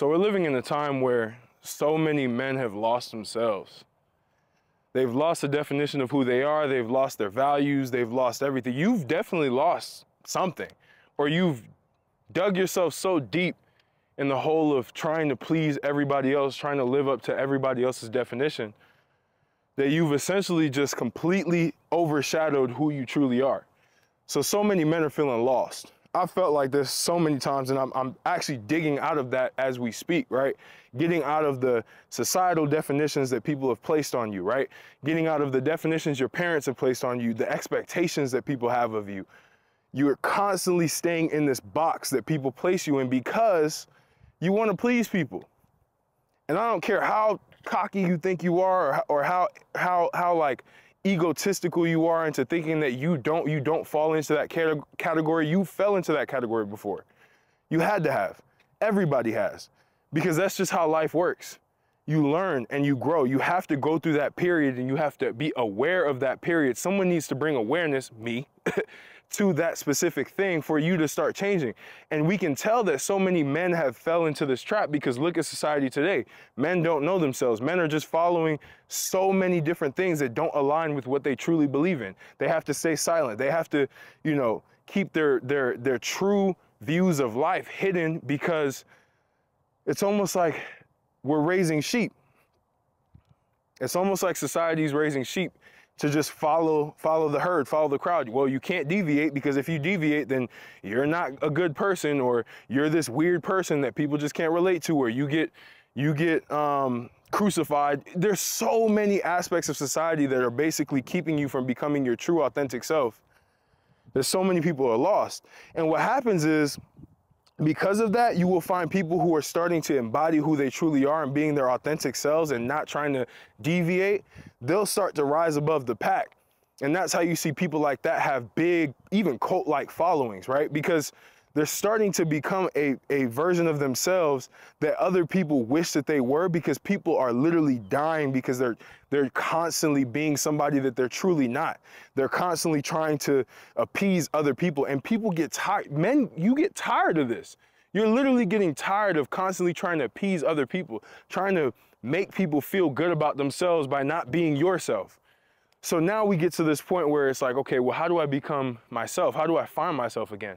So we're living in a time where so many men have lost themselves. They've lost the definition of who they are. They've lost their values. They've lost everything. You've definitely lost something, or you've dug yourself so deep in the hole of trying to please everybody else, trying to live up to everybody else's definition, that you've essentially just completely overshadowed who you truly are. So many men are feeling lost. I felt like this so many times, and I'm actually digging out of that as we speak, right? Getting out of the societal definitions that people have placed on you, right? Getting out of the definitions your parents have placed on you, the expectations that people have of you. You're constantly staying in this box that people place you in because you want to please people. And I don't care how cocky you think you are, or how like egotistical you are into thinking that you don't fall into that category. You fell into that category before. You had to have. Everybody has. Because that's just how life works. You learn and you grow. You have to go through that period, and you have to be aware of that period. Someone needs to bring awareness, me, to that specific thing for you to start changing. And we can tell that so many men have fell into this trap because look at society today. Men don't know themselves. Men are just following so many different things that don't align with what they truly believe in. They have to stay silent. They have to, keep their true views of life hidden, because it's almost like we're raising sheep. It's almost like society's raising sheep to just follow the herd, follow the crowd. Well, you can't deviate, because if you deviate, then you're not a good person, or you're this weird person that people just can't relate to, or you get crucified. There's so many aspects of society that are basically keeping you from becoming your true authentic self. There's so many people are lost. And what happens is, because of that, you will find people who are starting to embody who they truly are and being their authentic selves and not trying to deviate. They'll start to rise above the pack. And that's how you see people like that have big, even cult-like followings, right? Because they're starting to become a version of themselves that other people wish that they were, because people are literally dying because they're constantly being somebody that they're truly not. They're constantly trying to appease other people, and people get tired. Men, you get tired of this. You're literally getting tired of constantly trying to appease other people, trying to make people feel good about themselves by not being yourself. So now we get to this point where it's like, okay, well, how do I become myself? How do I find myself again?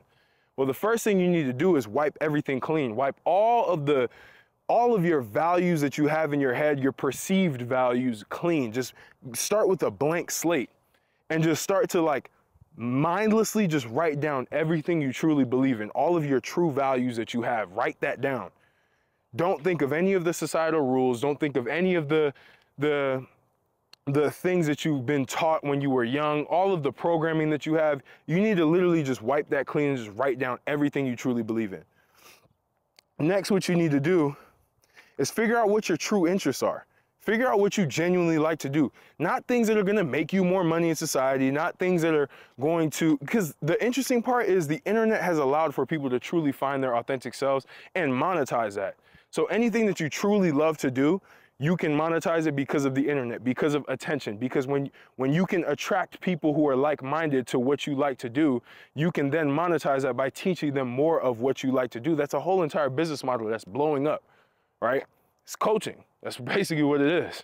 Well, the first thing you need to do is wipe everything clean. Wipe all of your values that you have in your head, your perceived values, clean. Just start with a blank slate and just start to mindlessly just write down everything you truly believe in, all of your true values that you have. Write that down. Don't think of any of the societal rules. Don't think of any of the things that you've been taught when you were young, all of the programming that you have. You need to literally just wipe that clean and just write down everything you truly believe in. Next, what you need to do is figure out what your true interests are. Figure out what you genuinely like to do. Not things that are going to make you more money in society, not things that are going to, because the interesting part is the internet has allowed for people to truly find their authentic selves and monetize that. So anything that you truly love to do, you can monetize it because of the internet, because of attention, because when you can attract people who are like-minded to what you like to do, you can then monetize that by teaching them more of what you like to do. That's a whole entire business model that's blowing up, right? It's coaching. That's basically what it is.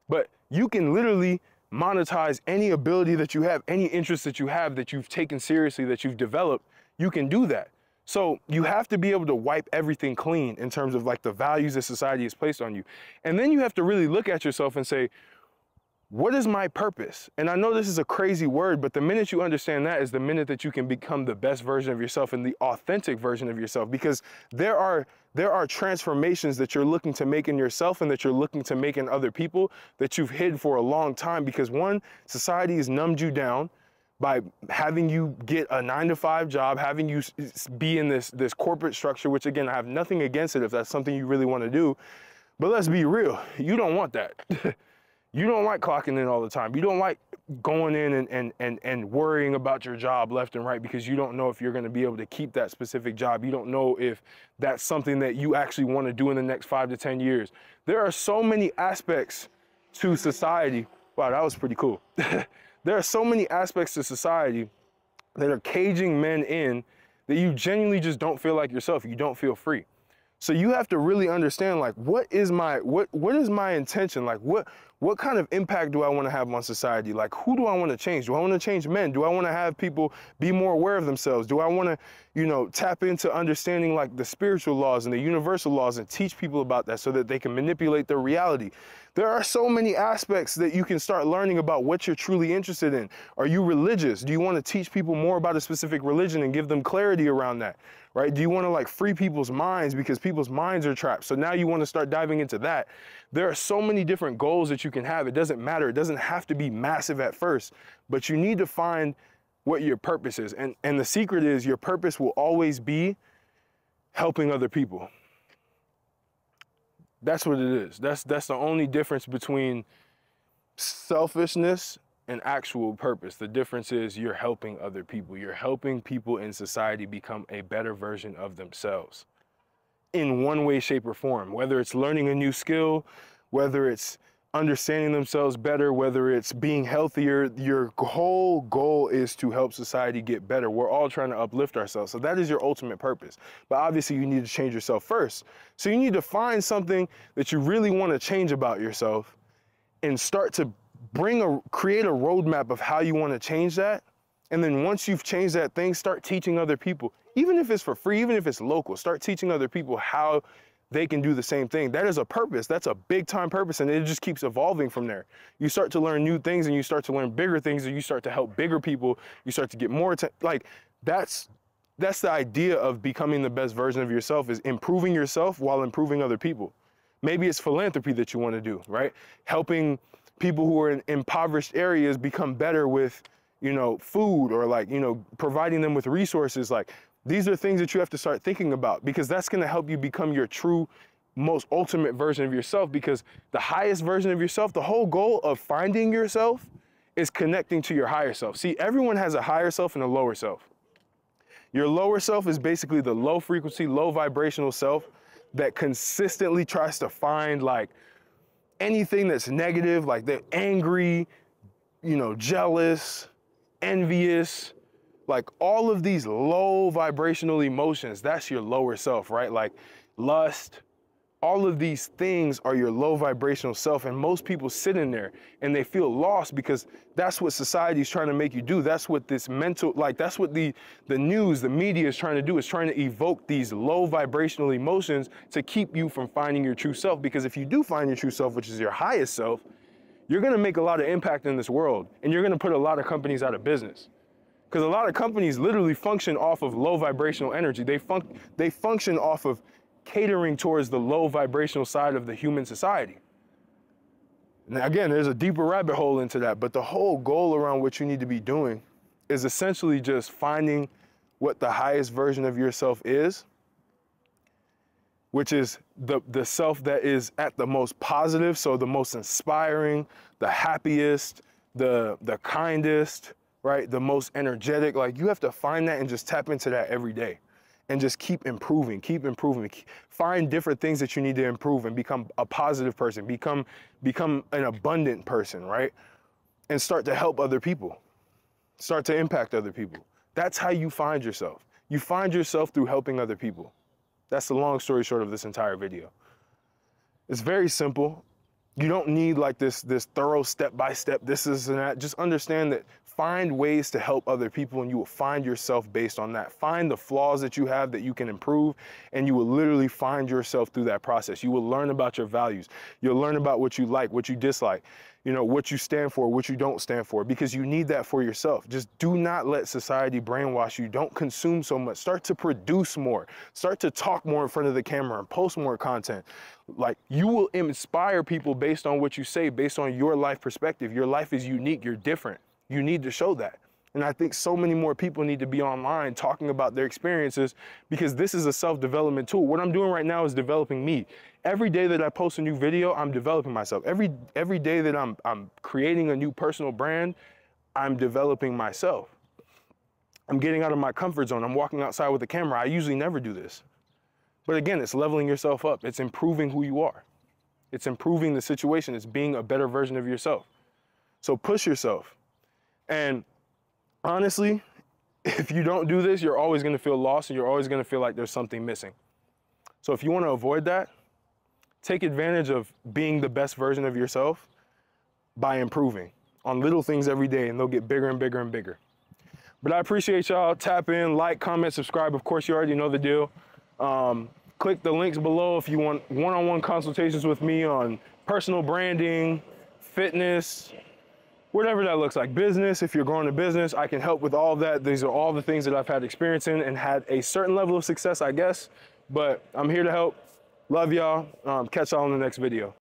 But you can literally monetize any ability that you have, any interest that you have that you've taken seriously, that you've developed. You can do that. So you have to be able to wipe everything clean in terms of the values that society has placed on you. And then you have to really look at yourself and say, what is my purpose? And I know this is a crazy word, but the minute you understand that is the minute that you can become the best version of yourself and the authentic version of yourself, because there are transformations that you're looking to make in yourself and that you're looking to make in other people that you've hid for a long time, because one, society has numbed you down by having you get a 9-to-5 job, having you be in this corporate structure, which again, I have nothing against it if that's something you really want to do. But let's be real, you don't want that. You don't like clocking in all the time. You don't like going in and worrying about your job left and right, because you don't know if you're going to be able to keep that specific job. You don't know if that's something that you actually want to do in the next 5 to 10 years. There are so many aspects to society. Wow, that was pretty cool. There are so many aspects to society that are caging men in that you genuinely just don't feel like yourself. You don't feel free. So you have to really understand, like, what is my intention? Like, what kind of impact do I want to have on society? Like, who do I want to change? Do I want to change men? Do I want to have people be more aware of themselves? Do I want to, you know, tap into understanding like the spiritual laws and the universal laws and teach people about that so that they can manipulate their reality? There are so many aspects that you can start learning about what you're truly interested in. Are you religious? Do you want to teach people more about a specific religion and give them clarity around that, right? Do you want to like free people's minds because people's minds are trapped? So now you want to start diving into that. There are so many different goals that you can have. It doesn't matter. It doesn't have to be massive at first, but you need to find what your purpose is. And the secret is your purpose will always be helping other people. That's what it is. That's the only difference between selfishness and actual purpose. The difference is you're helping other people. You're helping people in society become a better version of themselves in one way, shape, or form, whether it's learning a new skill, whether it's understanding themselves better, whether it's being healthier. Your whole goal is to help society get better. We're all trying to uplift ourselves. So that is your ultimate purpose. But obviously you need to change yourself first. So you need to find something that you really want to change about yourself and start to create a roadmap of how you want to change that. And then once you've changed that thing, start teaching other people, even if it's for free, even if it's local, start teaching other people how they can do the same thing. That is a purpose. That's a big time purpose. And it just keeps evolving from there. You start to learn new things and you start to learn bigger things and you start to help bigger people. You start to get more, like that's the idea of becoming the best version of yourself, is improving yourself while improving other people. Maybe it's philanthropy that you want to do, right? Helping people who are in impoverished areas become better with, you know, food, or like, you know, providing them with resources. Like, these are things that you have to start thinking about, because that's going to help you become your true, most ultimate version of yourself. Because the highest version of yourself, the whole goal of finding yourself is connecting to your higher self. See, everyone has a higher self and a lower self. Your lower self is basically the low frequency, low vibrational self that consistently tries to find like anything that's negative, like they're angry, you know, jealous, envious, like all of these low vibrational emotions. That's your lower self, right? Like lust, all of these things are your low vibrational self. And most people sit in there and they feel lost, because that's what society is trying to make you do. That's what this mental, like that's what the news, the media is trying to do, is trying to evoke these low vibrational emotions to keep you from finding your true self. Because if you do find your true self, which is your highest self, you're going to make a lot of impact in this world, and you're going to put a lot of companies out of business. Because a lot of companies literally function off of low vibrational energy. They function off of catering towards the low vibrational side of the human society. Now, again, there's a deeper rabbit hole into that, but the whole goal around what you need to be doing is essentially just finding what the highest version of yourself is, which is the self that is at the most positive, so the most inspiring, the happiest, the kindest, right? The most energetic. Like, you have to find that and just tap into that every day and just keep improving. Find different things that you need to improve and become a positive person, become an abundant person, right? And start to help other people, start to impact other people. That's how you find yourself. You find yourself through helping other people. That's the long story short of this entire video. It's very simple. You don't need like this thorough step-by-step, this is and that. Just understand that find ways to help other people, and you will find yourself based on that. Find the flaws that you have that you can improve, and you will literally find yourself through that process. You will learn about your values. You'll learn about what you like, what you dislike, you know, what you stand for, what you don't stand for, because you need that for yourself. Just do not let society brainwash you. Don't consume so much. Start to produce more. Start to talk more in front of the camera and post more content. Like, you will inspire people based on what you say, based on your life perspective. Your life is unique. You're different. You need to show that. And I think so many more people need to be online talking about their experiences, because this is a self-development tool. What I'm doing right now is developing me. Every day that I post a new video, I'm developing myself. Every day that I'm creating a new personal brand, I'm developing myself. I'm getting out of my comfort zone. I'm walking outside with a camera. I usually never do this. But again, it's leveling yourself up. It's improving who you are. It's improving the situation. It's being a better version of yourself. So push yourself. And honestly, if you don't do this, you're always going to feel lost, and you're always going to feel like there's something missing. So if you want to avoid that, take advantage of being the best version of yourself by improving on little things every day, and they'll get bigger and bigger and bigger. But I appreciate y'all. Tap in, like, comment, subscribe. Of course, you already know the deal. Click the links below if you want one-on-one consultations with me on personal branding, fitness, whatever that looks like. Business, if you're growing a business, I can help with all of that. These are all the things that I've had experience in and had a certain level of success, I guess. But I'm here to help. Love y'all. Catch y'all in the next video.